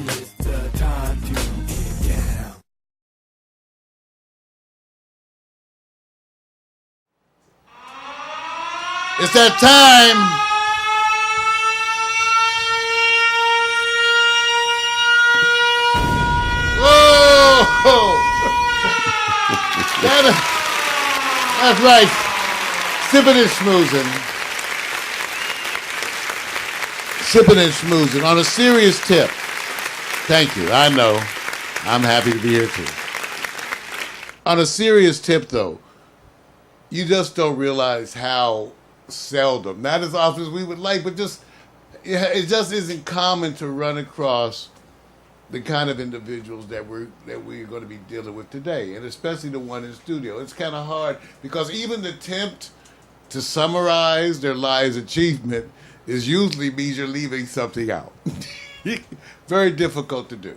It's the time to get down. It's that time. Whoa! That's right. Sipping and schmoozing. Sipping and schmoozing. On a serious tip. Thank you. I know. I'm happy to be here too. On a serious tip, though, you just don't realize how seldom, not as often as we would like, but just it just isn't common to run across the kind of individuals that we're going to be dealing with today, and especially the one in studio. It's kind of hard because even the attempt to summarize their lives' achievement is usually means you're leaving something out. Very difficult to do.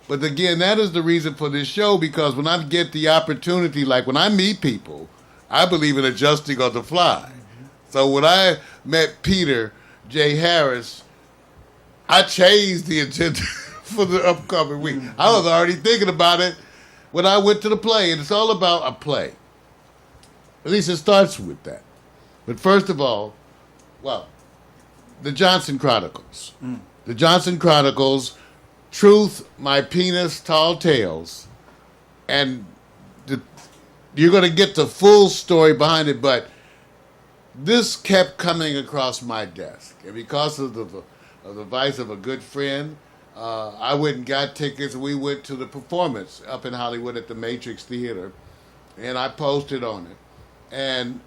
But again, that is the reason for this show, because when I get the opportunity, like when I meet people, I believe in adjusting on the fly. So when I met Peter J. Harris, I changed the agenda for the upcoming week. I was already thinking about it when I went to the play, and it's all about a play. At least it starts with that. But first of all, well, the Johnson Chronicles. The Johnson Chronicles, Truth, My Penis, Tall Tales, and you're going to get the full story behind it, but this kept coming across my desk. And because of the advice of a good friend, I went and got tickets, and we went to the performance up in Hollywood at the Matrix Theater, and I posted on it. And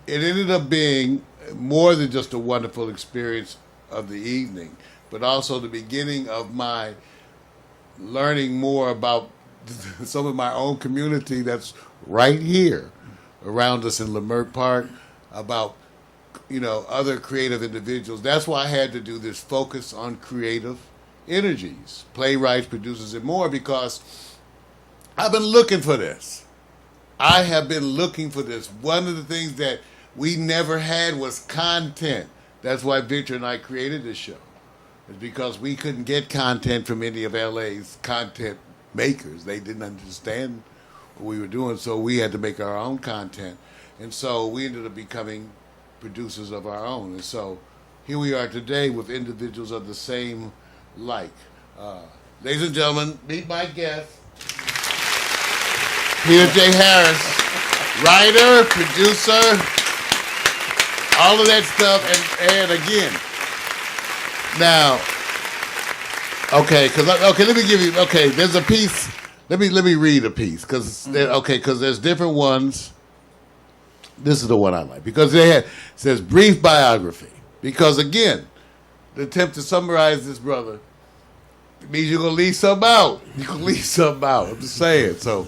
it ended up being more than just a wonderful experience of the evening, but also the beginning of my learning more about some of my own community that's right here around us in Leimert Park, about, other creative individuals. That's why I had to do this focus on creative energies, playwrights, producers, and more, because I've been looking for this. I have been looking for this. One of the things that we never had was content. That's why Victor and I created this show. It's because we couldn't get content from any of LA's content makers. They didn't understand what we were doing, so we had to make our own content. And so we ended up becoming producers of our own. And so here we are today with individuals of the same like. Ladies and gentlemen, meet my guest, Peter J. Harris, writer, producer, all of that stuff, and again, now, let me give you, there's a piece, let me read a piece, because there's different ones. This is the one I like, because it says brief biography, because again, the attempt to summarize this brother means you're going to leave something out. You're going to leave something out, I'm just saying. So,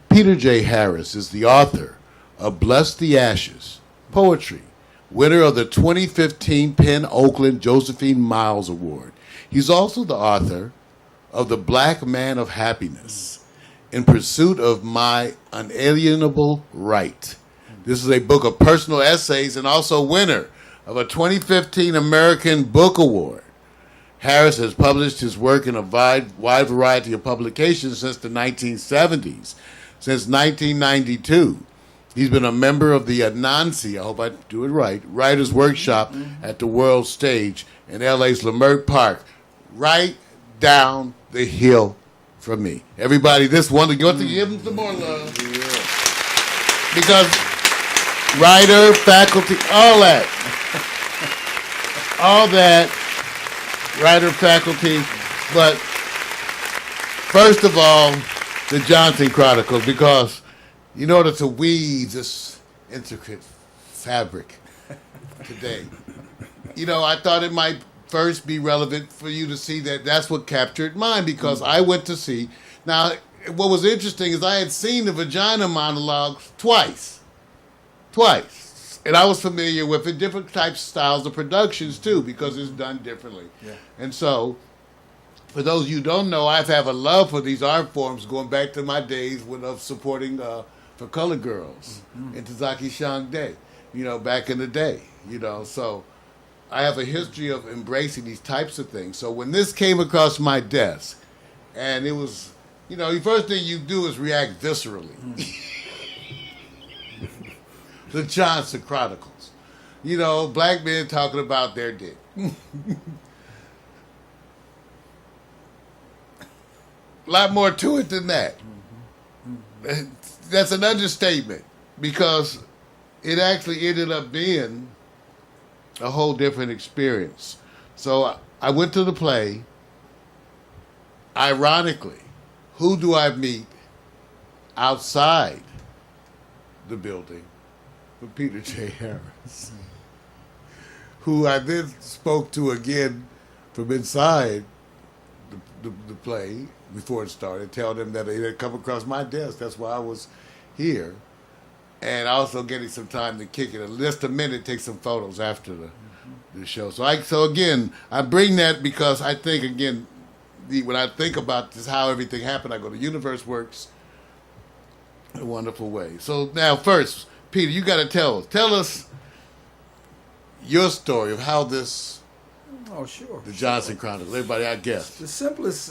Peter J. Harris is the author of Bless the Ashes, poetry, winner of the 2015 Penn Oakland Josephine Miles Award. He's also the author of The Black Man of Happiness, In Pursuit of My Unalienable Right. This is a book of personal essays and also winner of a 2015 American Book Award. Harris has published his work in a wide variety of publications since the 1970s. Since 1992, he's been a member of the Anansi, I hope I do it right, Writers Workshop at the World Stage in LA's Leimert Park, right down the hill from me. Everybody, this one, you want to give him some more love. Yeah. Because writer, faculty, all that, writer, faculty, but first of all, the Johnson Chronicles, because in order to weave this intricate fabric today, I thought it might first be relevant for you to see that that's what captured mine, because I went to see. Now, what was interesting is I had seen the Vagina monologue twice. And I was familiar with it, different types, styles of productions too, because it's done differently. Yeah. And so, for those of you who don't know, I have a love for these art forms going back to my days of supporting for Colored Girls in Tazaki Shangde, back in the day, so I have a history of embracing these types of things. So when this came across my desk, and it was, the first thing you do is react viscerally. The Johnson Chronicles. Black men talking about their dick. A lot more to it than that. That's an understatement, because it actually ended up being a whole different experience. So I went to the play. Ironically, who do I meet outside the building? But Peter J. Harris, who I then spoke to again from inside the play before it started, telling them that it had come across my desk. That's why I was here. And also getting some time to kick it. In just a minute, take some photos after the show. So again, I bring that because I think, again, when I think about this, how everything happened, I go, the universe works in a wonderful way. So now first, Peter, you got to tell us your story of how this, the Johnson Chronicles, everybody, I guess. The simplest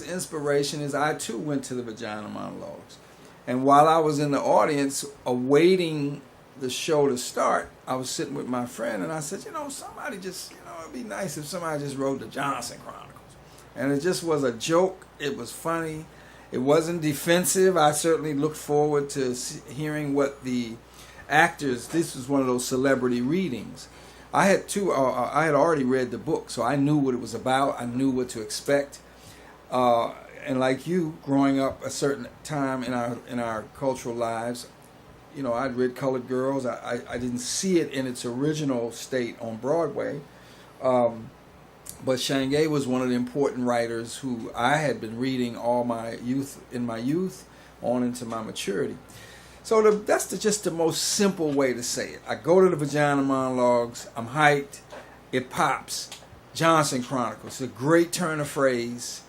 inspiration is I too went to the Vagina Monologues. And while I was in the audience awaiting the show to start, I was sitting with my friend and I said, somebody just, it'd be nice if somebody just wrote the Johnson Chronicles. And it just was a joke. It was funny. It wasn't defensive. I certainly looked forward to hearing what the actors, this was one of those celebrity readings. I had already read the book, so I knew what it was about. I knew what to expect. And like you, growing up a certain time in our cultural lives, I'd read Colored Girls. I didn't see it in its original state on Broadway. But Shanghai was one of the important writers who I had been reading all my youth on into my maturity. So that's just the most simple way to say it. I go to the Vagina Monologues. I'm hyped. It pops. Johnson Chronicles. It's a great turn of phrase.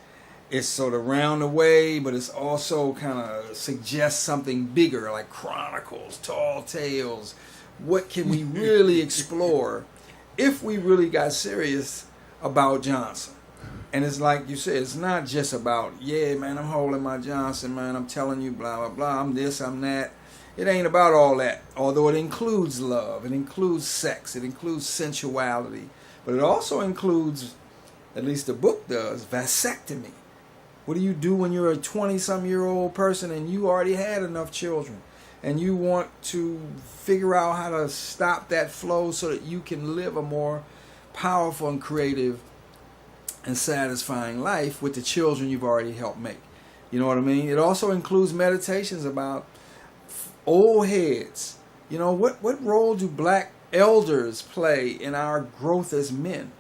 It's sort of round away, but it's also kind of suggests something bigger, like chronicles, tall tales. What can we really explore if we really got serious about Johnson? And it's like you said, it's not just about, yeah, man, I'm holding my Johnson, man, I'm telling you, blah, blah, blah, I'm this, I'm that. It ain't about all that, although it includes love, it includes sex, it includes sensuality, but it also includes, at least the book does, vasectomy. What do you do when you're a 20-some-year-old person and you already had enough children and you want to figure out how to stop that flow so that you can live a more powerful and creative and satisfying life with the children you've already helped make? You know what I mean? It also includes meditations about old heads. What role do black elders play in our growth as men?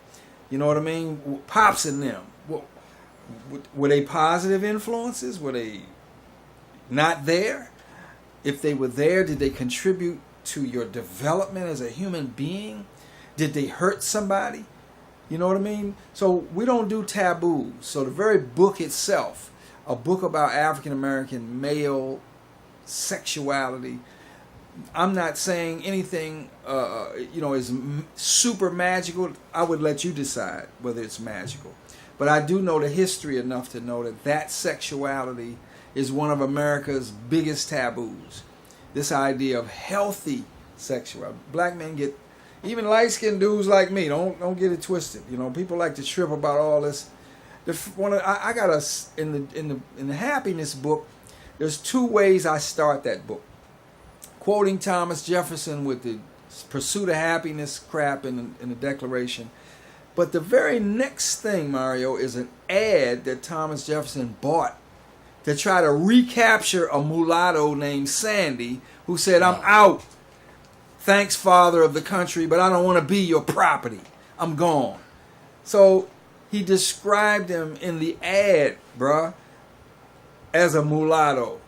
You know what I mean? Pops in them. Were they positive influences? Were they not there? If they were there, did they contribute to your development as a human being? Did they hurt somebody? You know what I mean? So we don't do taboos. So the very book itself, a book about African American male sexuality, I'm not saying anything, is super magical. I would let you decide whether it's magical. But I do know the history enough to know that sexuality is one of America's biggest taboos. This idea of healthy sexuality. Black men get, even light-skinned dudes like me, don't get it twisted. People like to trip about all this. I got in the happiness book. There's two ways I start that book. Quoting Thomas Jefferson with the pursuit of happiness crap in the Declaration. But the very next thing, Mario, is an ad that Thomas Jefferson bought to try to recapture a mulatto named Sandy who said, "I'm out. Thanks, father of the country, but I don't want to be your property. I'm gone." So he described him in the ad, bruh, as a mulatto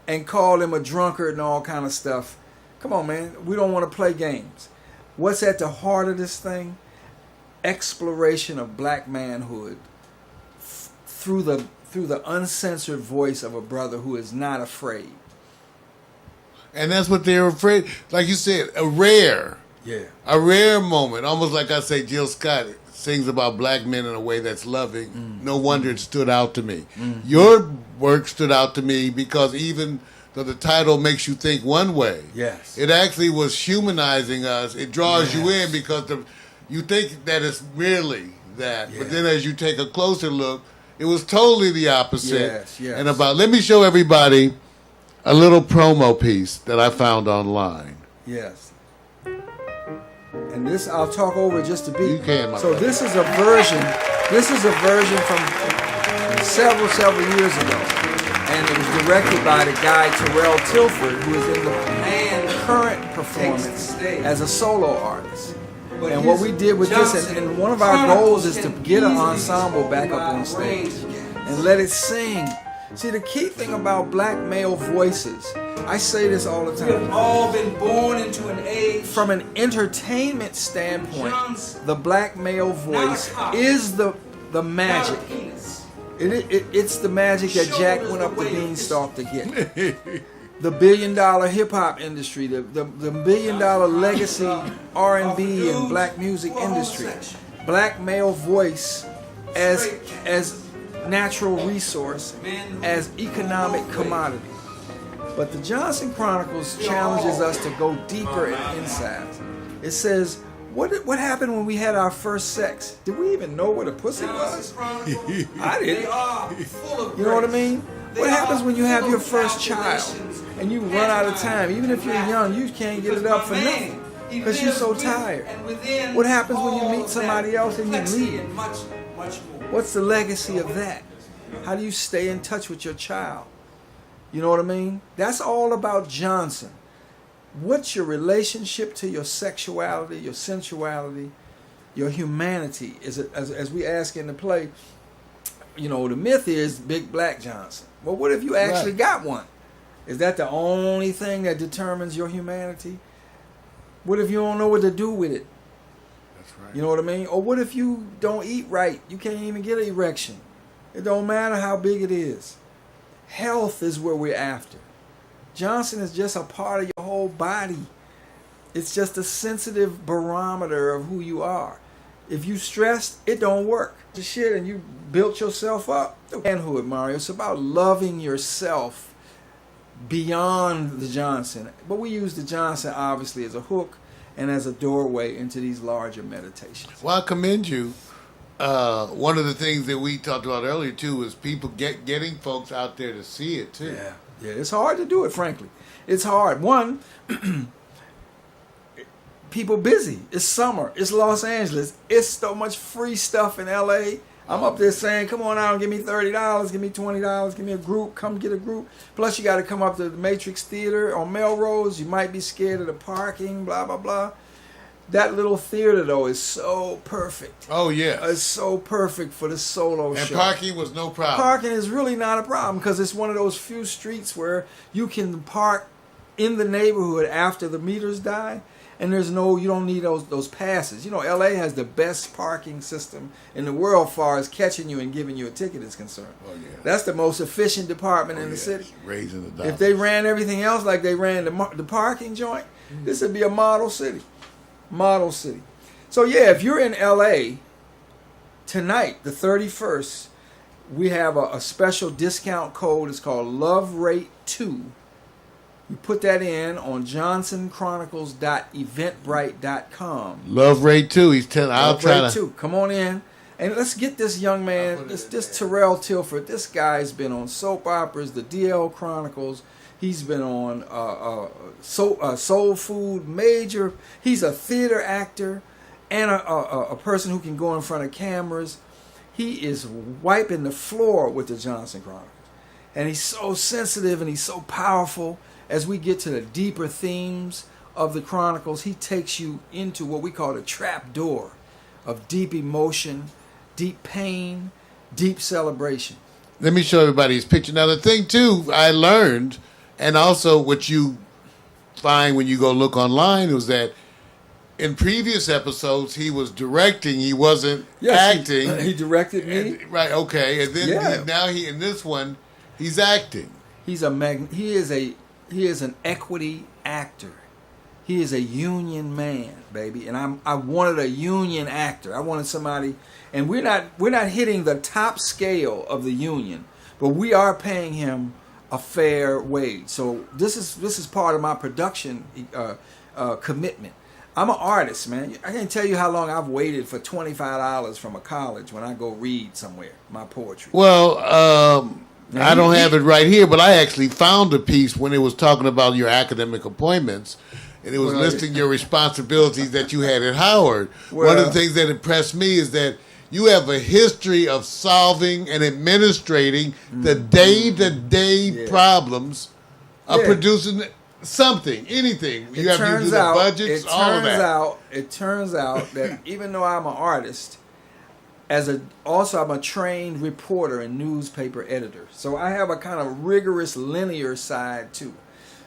and called him a drunkard and all kind of stuff. Come on, man. We don't want to play games. What's at the heart of this thing? Exploration of black manhood through the uncensored voice of a brother who is not afraid. And that's what they're afraid. Like you said, a rare Yeah. A rare moment, almost like I say, Jill Scott sings about black men in a way that's loving. No wonder it stood out to me. Your work stood out to me because even though the title makes you think one way, Yes. it actually was humanizing us. It draws you in because you think that it's merely that, but then as you take a closer look, it was totally the opposite. Yes, yes. And let me show everybody a little promo piece that I found online. Yes. And this I'll talk over just a bit. You can, my So brother. this is a version. This is a version from several years ago, and it was directed by the guy Terrell Tilford, who is in the current performance as a solo artist. And what we did with this, and one of our goals is to get an ensemble back up on stage and let it sing. See, the key thing about black male voices, I say this all the We have time. all been born into an age. From an entertainment standpoint, the black male voice is the magic. Not a penis. It's the magic that Jack went up the beanstalk to get. The $1 billion hip hop industry, the $1 billion legacy R&B and black music industry, black male voice as natural resource, as economic commodity. But the Johnson Chronicles challenges us to go deeper and inside. It says, what happened when we had our first sex? Did we even know what a pussy was? I They didn't. are full of You know what I grace. mean? They What happens are when you have full your of first child calculations and you run out of time? Even if you're young, you can't get it up for nothing because you're so tired. What happens when you meet somebody else and you leave? Much more. What's the legacy of that? How do you stay in touch with your child? You know what I mean? That's all about Johnson. What's your relationship to your sexuality, your sensuality, your humanity? Is it, as we ask in the play, you know, the myth is Big Black Johnson. Well, what if you actually got one? Is that the only thing that determines your humanity? What if you don't know what to do with it? That's right. You know what I mean? Or what if you don't eat right? You can't even get an erection. It don't matter how big it is. Health is what we're after. Johnson is just a part of your whole body. It's just a sensitive barometer of who you are. If you stressed, it don't work. The shit, and you built yourself up. Manhood, Mario. It's about loving yourself beyond the Johnson. But we use the Johnson obviously as a hook and as a doorway into these larger meditations. Well, I commend you. One of the things that we talked about earlier too is people getting folks out there to see it too. Yeah, it's hard to do it, frankly. It's hard. One, people busy. It's summer. It's Los Angeles. It's so much free stuff in LA. I'm up there saying, come on out and give me $30, give me $20, give me a group, come get a group. Plus you got to come up to the Matrix Theater on Melrose. You might be scared of the parking, blah, blah, blah. That little theater, though, is so perfect. Oh yeah. It's so perfect for the solo And show. parking was no problem. Parking is really not a problem because it's one of those few streets where you can park in the neighborhood after the meters die, and you don't need those passes. You know, LA has the best parking system in the world as far as catching you and giving you a ticket is concerned. Oh yeah. That's the most efficient department in the city. Raising the dollar. If they ran everything else like they ran the parking joint, this would be a model city. Model city. So yeah, if you're in LA tonight, the 31st, we have a special discount code. It's called Love Rate 2. You put that in on johnsonchronicles.eventbrite.com. Love Ray too. He's telling. I'll Love try Rate to. 2. Come on in. And let's get this young man, this Terrell Tilford. This guy's been on soap operas, the DL Chronicles. He's been on Soul Food, major. He's a theater actor and a person who can go in front of cameras. He is wiping the floor with the Johnson Chronicles. And he's so sensitive and he's so powerful. As we get to the deeper themes of the Chronicles, he takes you into what we call the trap door of deep emotion, deep pain, deep celebration. Let me show everybody his picture. Now the thing too, I learned, and also what you find when you go look online, was that in previous episodes he was directing, he wasn't acting. He directed me. Right, okay. And then Yeah. now he in this one he's acting. He is an equity actor. He is a union man, baby, and I wanted a union actor. I wanted somebody, and we're not hitting the top scale of the union, but we are paying him a fair wage. So this is part of my production commitment. I'm an artist, man. I can't tell you how long I've waited for $25 from a college when I go read somewhere my poetry. Well, I don't have it right here, but I actually found a piece when it was talking about your academic appointments, and it was listing your responsibilities that you had at Howard. One of the things that impressed me is that you have a history of solving and administrating the day-to-day problems of producing something, anything. You have to do the budgets, all of that. It turns out that even though I'm an artist, I'm a trained reporter and newspaper editor. So I have a kind of rigorous linear side too.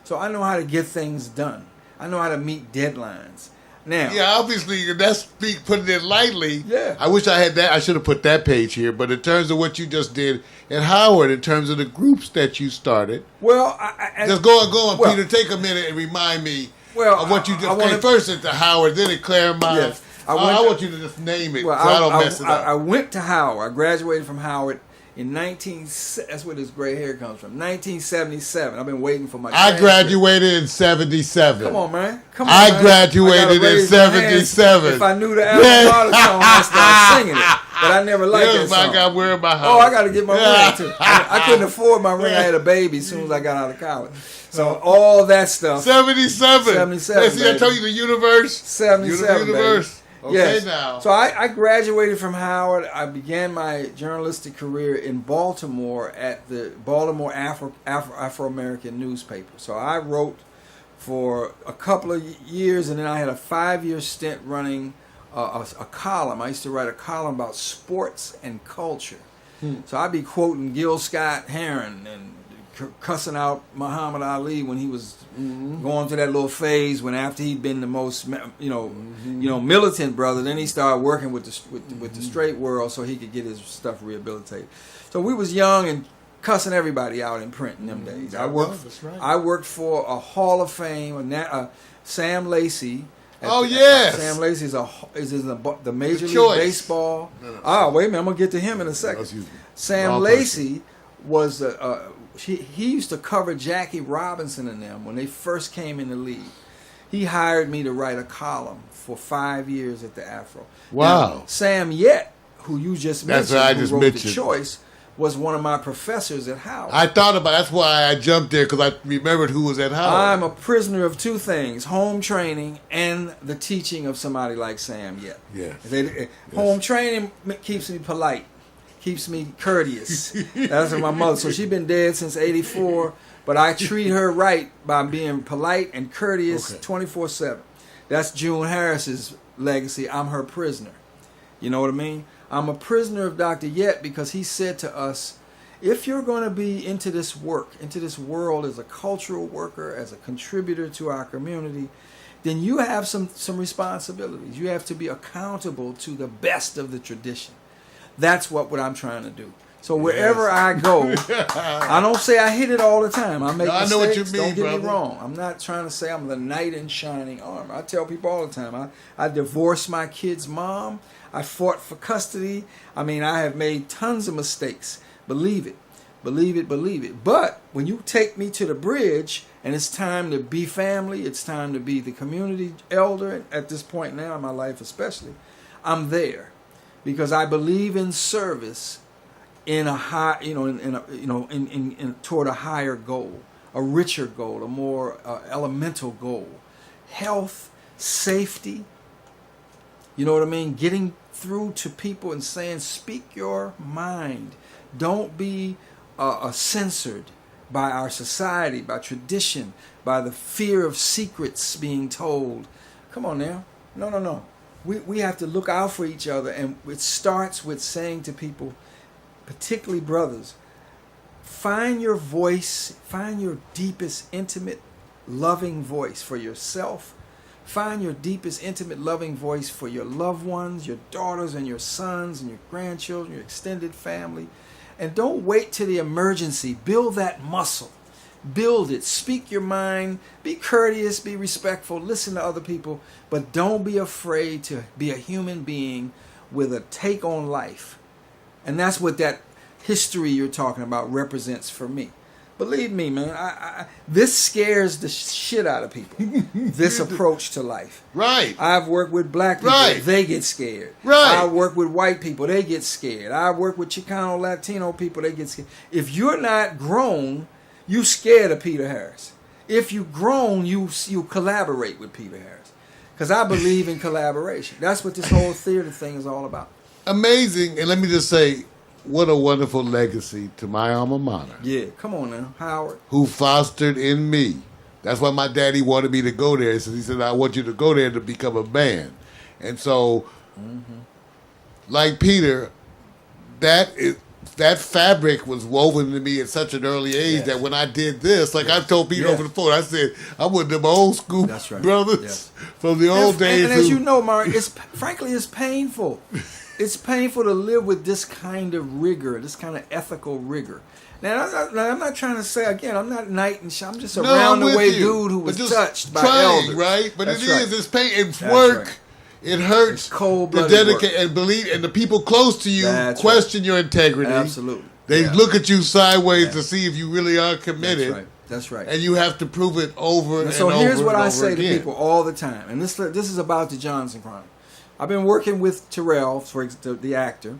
So I know how to get things done. I know how to meet deadlines. Now, yeah, obviously that's putting it lightly. Yeah. I wish I had that. I should have put that page here. But in terms of what you just did at Howard, in terms of the groups that you started, well, just go on, Peter. Take a minute and remind me of what you just came first at the Howard, then at Claremont. Yes. I want you to just name it so I don't mess it up. I went to Howard. I graduated from Howard in that's where this gray hair comes from. 1977. I've been waiting for my I graduated in 77. Come on, man. I graduated in 77. If I knew the Alan Carter song, I'd start singing it. But I never liked that song. I got wearing my house. Oh, I got to get my ring too. I couldn't afford my ring. I had a baby as soon as I got out of college. So all that stuff. 77. 77. See, I told you the universe. 77. Universe. Baby. Okay, yes. now. So I graduated from Howard. I began my journalistic career in Baltimore at the Baltimore Afro-American newspaper. So I wrote for a couple of years, and then I had a 5-year stint running a column. I used to write a column about sports and culture. So I'd be quoting Gil Scott-Heron and cussing out Muhammad Ali when he was going through that little phase when after he'd been the most militant brother, then he started working with the straight world so he could get his stuff rehabilitated. So we was young and cussing everybody out in print in them days. I worked for a Hall of Fame, Sam Lacey. Sam Lacey is in the Major League Baseball. No. Wait a minute, I'm gonna get to him in a second. Sam Lacey was he used to cover Jackie Robinson and them when they first came in the league. He hired me to write a column for 5 years at the Afro. Wow. Now, Sam Yet, who you just mentioned, who wrote The Choice, was one of my professors at Howard. I thought about that's why I jumped there, because I remembered who was at Howard. I'm a prisoner of two things: home training and the teaching of somebody like Sam Yet. Yeah. Home training keeps me polite. Keeps me courteous. That's my mother. So she's been dead since '84, but I treat her right by being polite and courteous 24/7. That's June Harris's legacy. I'm her prisoner. You know what I mean? I'm a prisoner of Dr. Yet because he said to us, if you're going to be into this work, into this world as a cultural worker, as a contributor to our community, then you have some responsibilities. You have to be accountable to the best of the tradition. That's what I'm trying to do. So wherever I go, I don't say I hit it all the time. I make mistakes. I know what you mean, don't get brother. me wrong. I'm not trying to say I'm the knight in shining armor. I tell people all the time. I divorced my kid's mom. I fought for custody. I mean, I have made tons of mistakes. Believe it. Believe it, believe it. But when you take me to the bridge and it's time to be family, it's time to be the community elder at this point now in my life especially, I'm there. Because I believe in service in a high, toward a higher goal, a richer goal, a more elemental goal, health, safety. You know what I mean? Getting through to people and saying, speak your mind. Don't be censored by our society, by tradition, by the fear of secrets being told. Come on now. No. We have to look out for each other, and it starts with saying to people, particularly brothers, find your voice, find your deepest, intimate, loving voice for yourself. Find your deepest, intimate, loving voice for your loved ones, your daughters and your sons and your grandchildren, your extended family. And don't wait till the emergency. Build that muscle. Build it. Speak your mind. Be courteous. Be respectful. Listen to other people. But don't be afraid to be a human being with a take on life. And that's what that history you're talking about represents for me. Believe me, man, this scares the shit out of people. This approach to life. Right. I've worked with black people. Right. They get scared. Right. I work with white people. They get scared. I work with Chicano, Latino people. They get scared. If you're not grown, you scared of Peter Harris. If you grown, you collaborate with Peter Harris. Because I believe in collaboration. That's what this whole theater thing is all about. Amazing. And let me just say, what a wonderful legacy to my alma mater. Yeah, come on now, Howard. Who fostered in me. That's why my daddy wanted me to go there. He said, I want you to go there to become a man. And so, like Peter, that fabric was woven to me at such an early age that when I did this, like I told Peter over the phone, I said, I'm one of them old school brothers from the old days. And as you know, Mario, frankly, it's painful. It's painful to live with this kind of rigor, this kind of ethical rigor. Now, I'm not trying to say, again, I'm not knight and I'm just a round-the-way dude who was touched by elders. Right? But That's it's pain. It's work. Right. It hurts. It's cold-blooded to dedicate work. And believe, and the people close to you question your integrity. Absolutely. They look at you sideways to see if you really are committed. That's right. And you have to prove it over and so over here's what and I over say again. to people all the time, and this is about the Johnson Chronicle. I've been working with Terrell, the actor,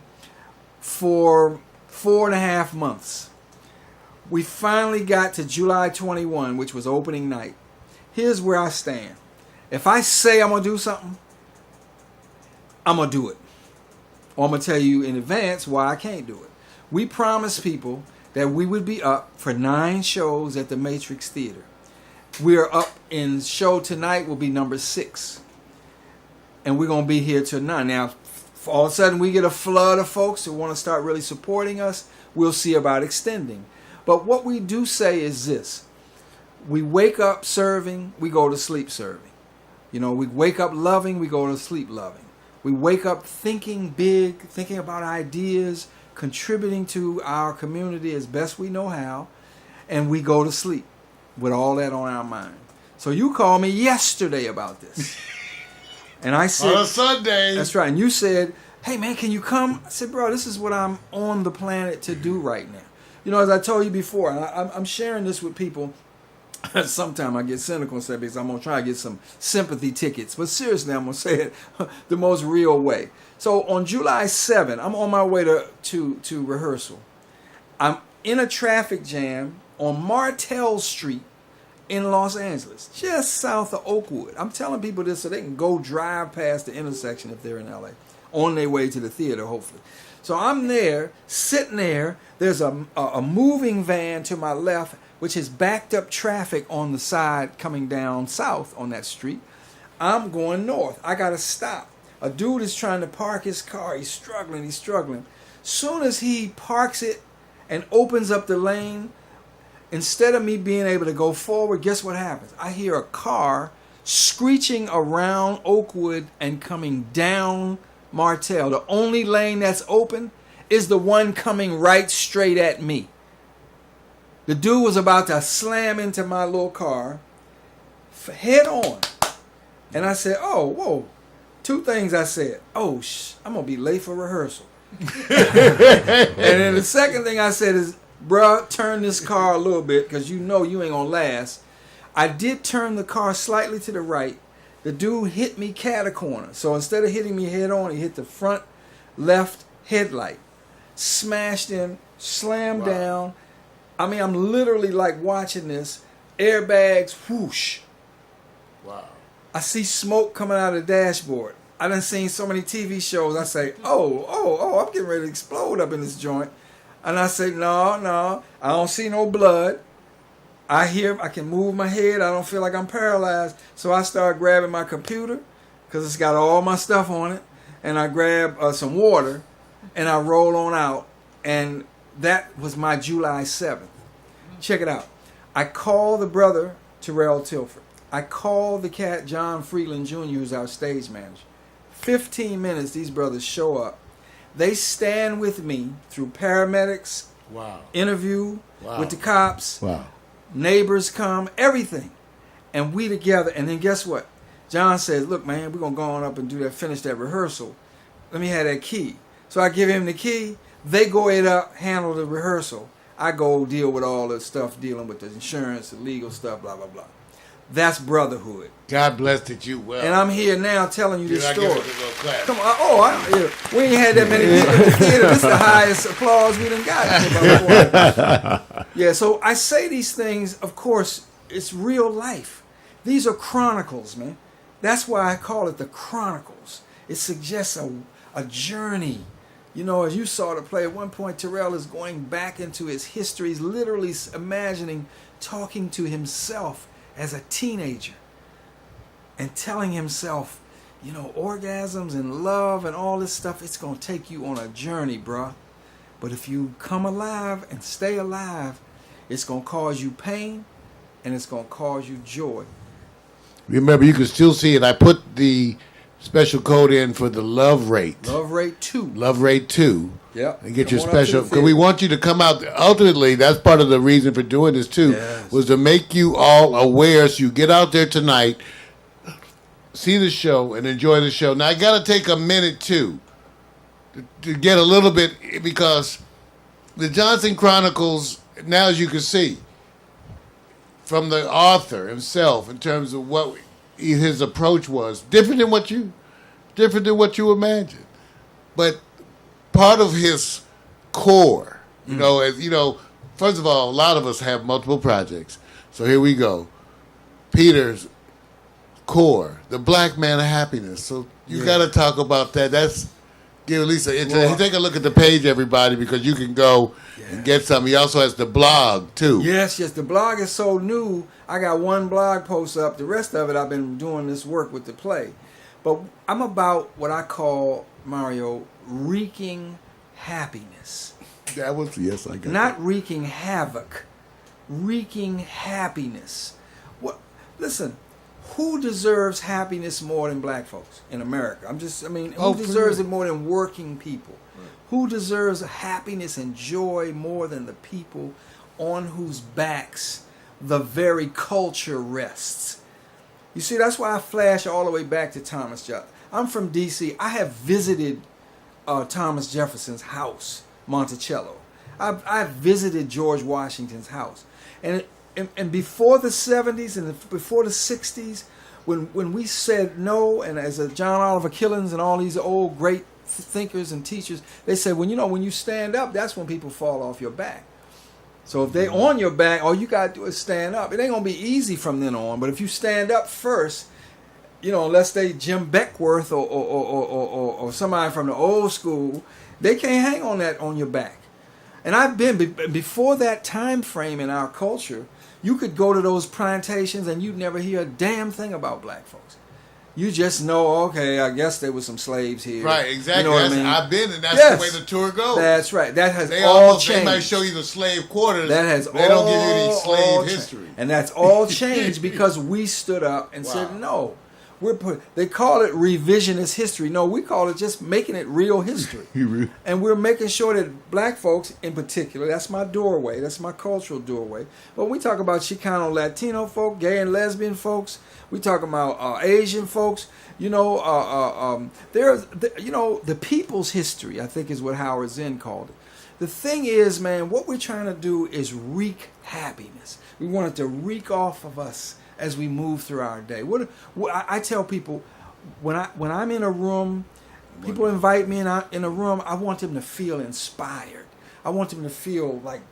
for 4.5 months. We finally got to July 21, which was opening night. Here's where I stand. If I say I'm going to do something, I'm going to do it. Or I'm going to tell you in advance why I can't do it. We promised people that we would be up for 9 shows at the Matrix Theater. We are up in show tonight will be number 6. And we're going to be here till 9. Now, if all of a sudden we get a flood of folks who want to start really supporting us, we'll see about extending. But what we do say is this. We wake up serving, we go to sleep serving. You know, we wake up loving, we go to sleep loving. We wake up thinking big, thinking about ideas, contributing to our community as best we know how, and we go to sleep with all that on our mind. So you called me yesterday about this. And I said, on a Sunday. That's right. And you said, hey, man, can you come? I said, bro, this is what I'm on the planet to do right now. You know, as I told you before, I'm sharing this with people. Sometimes I get cynical and say, because I'm going to try to get some sympathy tickets. But seriously, I'm going to say it the most real way. So on July 7th, I'm on my way to rehearsal. I'm in a traffic jam on Martell Street in Los Angeles, just south of Oakwood. I'm telling people this so they can go drive past the intersection if they're in LA, on their way to the theater, hopefully. So I'm there, sitting there. There's a moving van to my left, which has backed up traffic on the side coming down south on that street. I'm going north. I got to stop. A dude is trying to park his car. He's struggling. Soon as he parks it and opens up the lane, instead of me being able to go forward, guess what happens? I hear a car screeching around Oakwood and coming down Martell. The only lane that's open is the one coming right straight at me. The dude was about to slam into my little car head on. And I said, oh, whoa. 2 things I said. Oh, I'm going to be late for rehearsal. And then the second thing I said is, bruh, turn this car a little bit because you know you ain't going to last. I did turn the car slightly to the right. The dude hit me cat-a-corner. So instead of hitting me head on, he hit the front left headlight. Smashed him, slammed down. I mean, I'm literally like watching this. Airbags, whoosh. Wow. I see smoke coming out of the dashboard. I done seen so many TV shows. I say, oh, I'm getting ready to explode up in this joint. And I say, no, I don't see no blood. I can move my head. I don't feel like I'm paralyzed. So I start grabbing my computer because it's got all my stuff on it. And I grab some water and I roll on out. And that was my July 7th. Check it out. I call the brother, Terrell Tilford. I call the cat, John Freeland Jr., who's our stage manager. 15 minutes, these brothers show up. They stand with me through paramedics, interview with the cops, neighbors come, everything. And we together, and then guess what? John says, look, man, we're going to go on up and do that, finish that rehearsal. Let me have that key. So I give him the key. They go handle the rehearsal. I go deal with all the stuff, dealing with the insurance, the legal stuff, blah, blah, blah. That's brotherhood. God blessed it you well. And I'm here now telling you this I story. give it a little clap. Come on. We ain't had that many people in the theater. This is the highest applause we done got. Yeah, so I say these things, of course, it's real life. These are chronicles, man. That's why I call it the Chronicles. It suggests a journey. You know, as you saw the play, at one point Terrell is going back into his history. He's literally imagining talking to himself as a teenager and telling himself, you know, orgasms and love and all this stuff, it's going to take you on a journey, bruh. But if you come alive and stay alive, it's going to cause you pain and it's going to cause you joy. Remember, you can still see it. I put the special code in for the Love Rate. Love Rate 2. Love Rate 2. Yep. And get Come your on up to special, the because we want you to come out. Ultimately, that's part of the reason for doing this too, Yes. was to make you all aware so you get out there tonight, see the show, and enjoy the show. Now, I got to take a minute too to get a little bit, because the Johnson Chronicles, now as you can see, from the author himself in terms of what his approach was, different than what you imagined. But part of his core, first of all, a lot of us have multiple projects. So here we go. Peter's core, the Black Man of Happiness. So you got to talk about that. That's give Lisa. Take a look at the page, everybody, because you can go and get something. He also has the blog too. Yes. The blog is so new. I got one blog post up. The rest of it, I've been doing this work with the play. But I'm about what I call, Mario, wreaking happiness. That was, yes, I got Not that. wreaking havoc. Wreaking happiness. Listen, who deserves happiness more than black folks in America? Who deserves it more than working people? Right. Who deserves happiness and joy more than the people on whose backs the very culture rests? You see, that's why I flash all the way back to Thomas Jefferson. I'm from D.C. I have visited Thomas Jefferson's house, Monticello. I've visited George Washington's house. And before the 70s and before the 60s, when we said no, and as John Oliver Killings and all these old great thinkers and teachers, they said, when you stand up, that's when people fall off your back. So if they on your back, all you got to do is stand up. It ain't going to be easy from then on, but if you stand up first, unless they Jim Beckworth or somebody from the old school, they can't hang on that on your back. And I've been, before that time frame in our culture, you could go to those plantations and you'd never hear a damn thing about black folks. You just know, okay, I guess there was some slaves here. Right, exactly. You know what I mean? I've been, and that's the way the tour goes. That's right. That has all changed. They might show you the slave quarters. That has they don't give you any slave history. And that's all changed because we stood up and said, no. They call it revisionist history. No, we call it just making it real history. And we're making sure that black folks in particular, that's my doorway, that's my cultural doorway. But we talk about Chicano Latino folk, gay and lesbian folks, we talk about Asian folks, the people's history, I think is what Howard Zinn called it. The thing is, man, what we're trying to do is wreak happiness. We want it to reek off of us as we move through our day. I tell people, when I'm in a room, people invite me in a room, I want them to feel inspired. I want them to feel like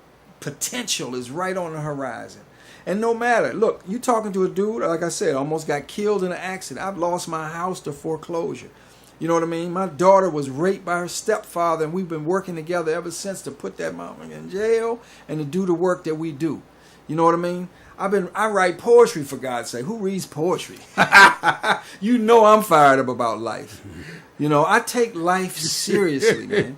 potential is right on the horizon. And no matter, look, you talking to a dude, like I said, almost got killed in an accident. I've lost my house to foreclosure. You know what I mean? My daughter was raped by her stepfather, and we've been working together ever since to put that mama in jail and to do the work that we do. You know what I mean? I write poetry, for God's sake. Who reads poetry? You know I'm fired up about life. I take life seriously, man.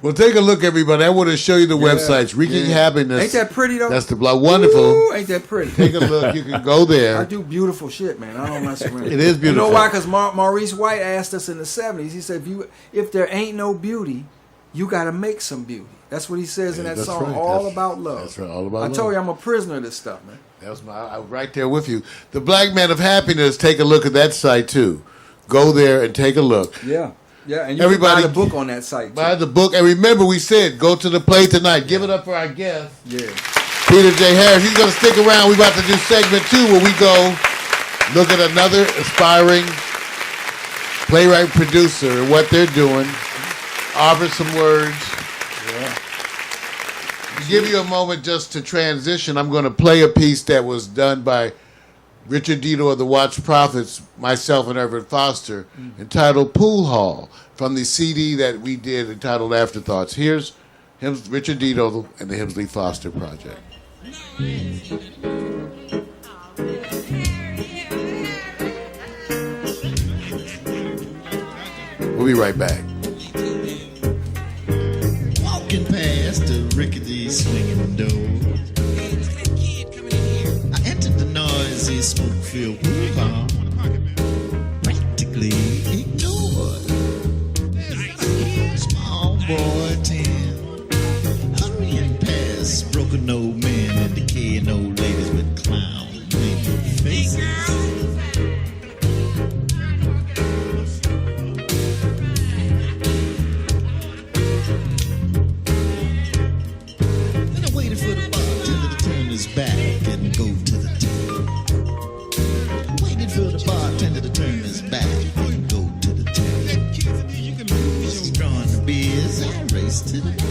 Well, take a look, everybody. I want to show you the websites. Wreaking Happiness. Ain't that pretty, though? That's the blog. Wonderful. Ooh, ain't that pretty? Take a look. You can go there. I do beautiful shit, man. I don't mess around. It is beautiful. You know why? Because Maurice White asked us in the 70s, he said, if there ain't no beauty, you got to make some beauty. That's what he says in that That's song, right. All That's- About Love. That's right, All About I Love. told you I'm a prisoner of this stuff, man. That was I'm right there with you. The Black Man of Happiness, take a look at that site too. Go there and take a look. Yeah. Yeah, and you Everybody- can buy the book on that site, too. Buy the book. And remember, we said, go to the play tonight. Give it up for our guest, Yeah. Peter J. Harris. He's going to stick around. We're about to do segment 2 where we go look at another aspiring playwright producer and what they're doing. Offer some words. Give you a moment just to transition. I'm going to play a piece that was done by Richard Dito of the Watch Prophets, myself, and Everett Foster, entitled Pool Hall, from the CD that we did entitled Afterthoughts. Here's Richard Dito and the Hemsley Foster Project. We'll be right back. Walking past the rickety swinging door, I entered the noisy smoke-filled pool hall, practically ignored. Small boy 10, hurrying past broken old men and decaying old ladies with clown-painted faces. Then I waited for the bartender to turn his back and go to the table. Waited for the bartender to turn his back and go to the table. Drawing the beers, I raced to the back.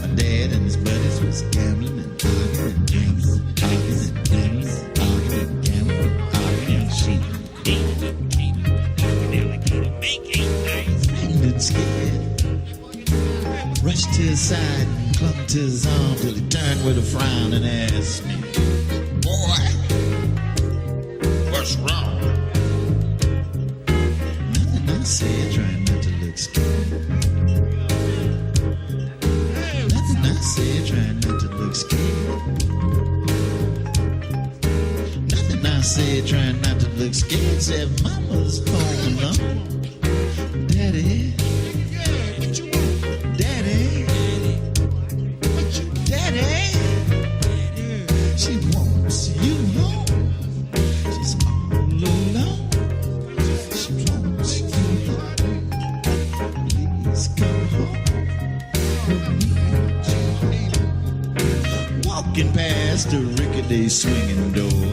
My dad and his buddies was gambling and arguing and gambling, arguing and gambling, arguing and gambling, arguing and cheating. Frightened and scared, rushed to his side and clung to his arm till he turned with a frown and asked me, "Boy, what's wrong?" Nothing I said, trying not to look scared. Nothing I said, trying not to look scared. Nothing I said, trying not to look scared. Said Mama's home alone. Daddy, Daddy, Daddy, she wants you home. She's all alone. She wants you home. Please come home. Walking past the rickety swinging door,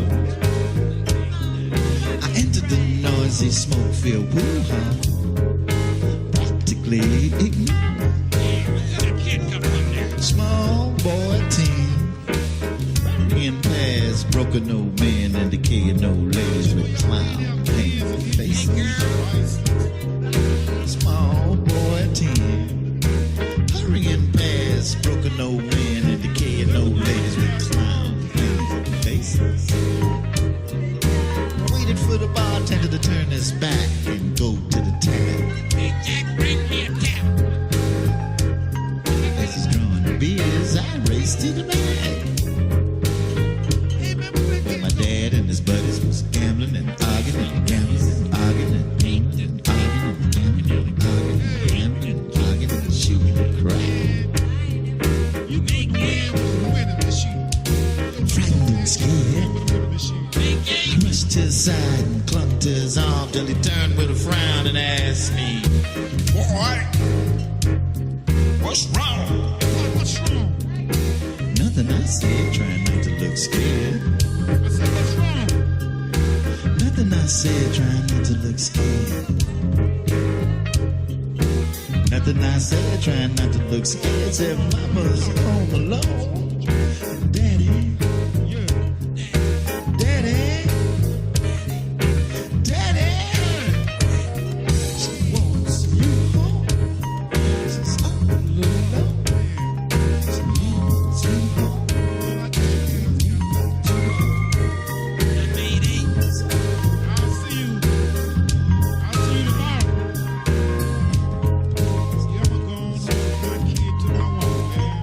I entered the noisy smoke-filled pool hall, practically ignored. Small boy 10, running past broken old men and decaying old ladies with clown painted faces. Small boy 10, hurrying past broken old men and decaying old ladies with clown painted faces. Waited for the bartender to turn his back and go to the tab. As he's drawing the beers, I raced to the back. My dad and his buddies was gambling and arguing and gambling and arguing and gambling and arguing and gambling and arguing and gambling and arguing and shooting and crying. Frightened and scared, rushed to his side and clung to his arm till he turned with a frown and asked me, "Boy, what's wrong?" "What's wrong?" Nothing I said, trying not to look scared. What's wrong? Nothing I said, trying not to look scared. Nothing I said, trying not to look scared. Said Mama's home alone. Daddy, Daddy, Daddy, she wants you home. She's all alone. She wants you home. I'll see you tomorrow. See, I'm gonna go on and take my kid to my walk, man.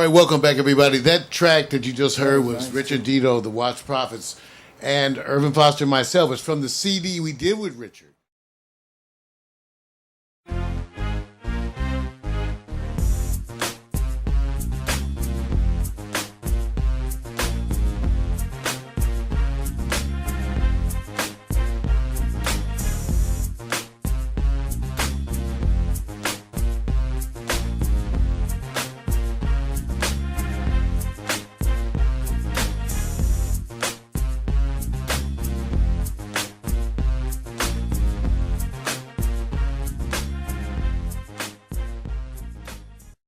right, welcome back, everybody. That track that you just heard was nice, Richard Dito, the Watch Prophets, and Irvin Foster and myself. It's from the CD we did with Richard.